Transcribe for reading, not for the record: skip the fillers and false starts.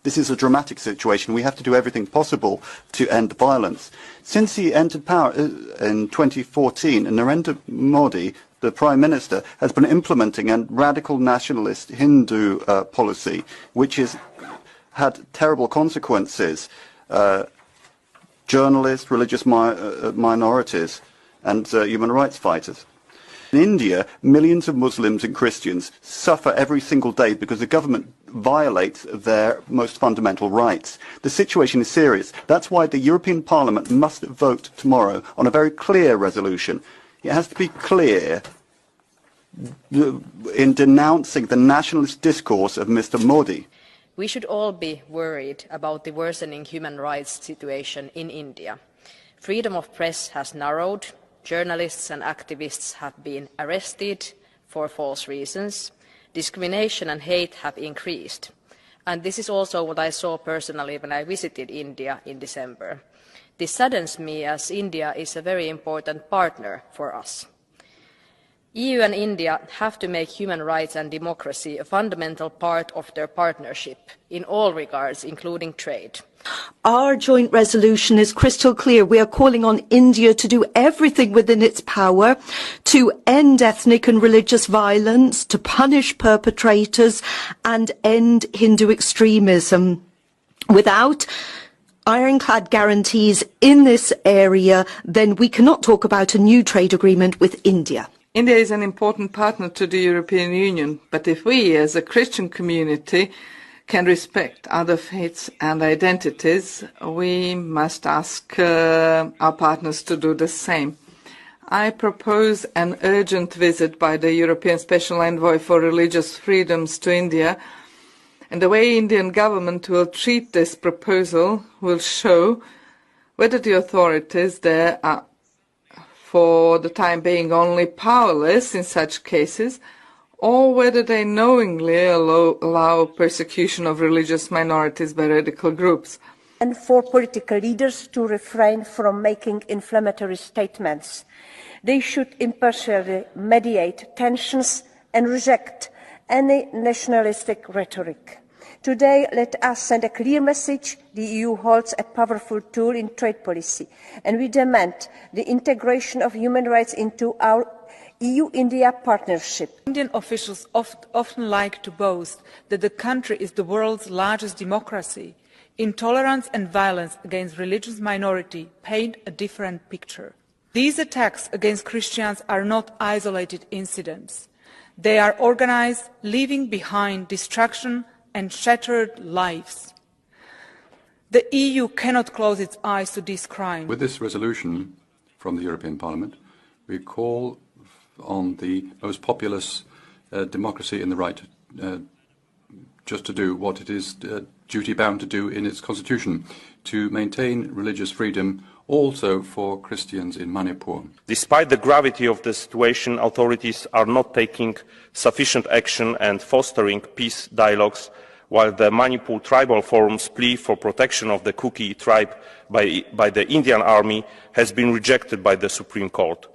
This is a dramatic situation. We have to do everything possible to end violence. Since he entered power in 2014, Narendra Modi, the Prime Minister, has been implementing a radical nationalist Hindu policy, which has had terrible consequences. Journalists, religious minorities, and human rights fighters. In India, millions of Muslims and Christians suffer every single day because the government violates their most fundamental rights. The situation is serious. That's why the European Parliament must vote tomorrow on a very clear resolution. It has to be clear in denouncing the nationalist discourse of Mr. Modi. We should all be worried about the worsening human rights situation in India. Freedom of press has narrowed. Journalists and activists have been arrested for false reasons. Discrimination and hate have increased. And this is also what I saw personally when I visited India in December. This saddens me as India is a very important partner for us. EU and India have to make human rights and democracy a fundamental part of their partnership in all regards, including trade. Our joint resolution is crystal clear. We are calling on India to do everything within its power to end ethnic and religious violence, to punish perpetrators and end Hindu extremism. Without ironclad guarantees in this area, then we cannot talk about a new trade agreement with India. India is an important partner to the European Union, but if we as a Christian community can respect other faiths and identities, we must ask our partners to do the same. I propose an urgent visit by the European Special Envoy for Religious Freedoms to India, and the way Indian government will treat this proposal will show whether the authorities there are, for the time being, only powerless in such cases, or whether they knowingly allow persecution of religious minorities by radical groups. And for political leaders to refrain from making inflammatory statements. They should impartially mediate tensions and reject any nationalistic rhetoric. Today, let us send a clear message. The EU holds a powerful tool in trade policy, and we demand the integration of human rights into our EU-India partnership. Indian officials often like to boast that the country is the world's largest democracy. Intolerance and violence against religious minorities paint a different picture. These attacks against Christians are not isolated incidents. They are organized, leaving behind destruction and shattered lives. The EU cannot close its eyes to this crime. With this resolution from the European Parliament, we call on the most populous democracy in the right just to do what it is duty-bound to do in its constitution, to maintain religious freedom also for Christians in Manipur. Despite the gravity of the situation, authorities are not taking sufficient action and fostering peace dialogues, while the Manipur Tribal Forum's plea for protection of the Kuki tribe by the Indian Army has been rejected by the Supreme Court.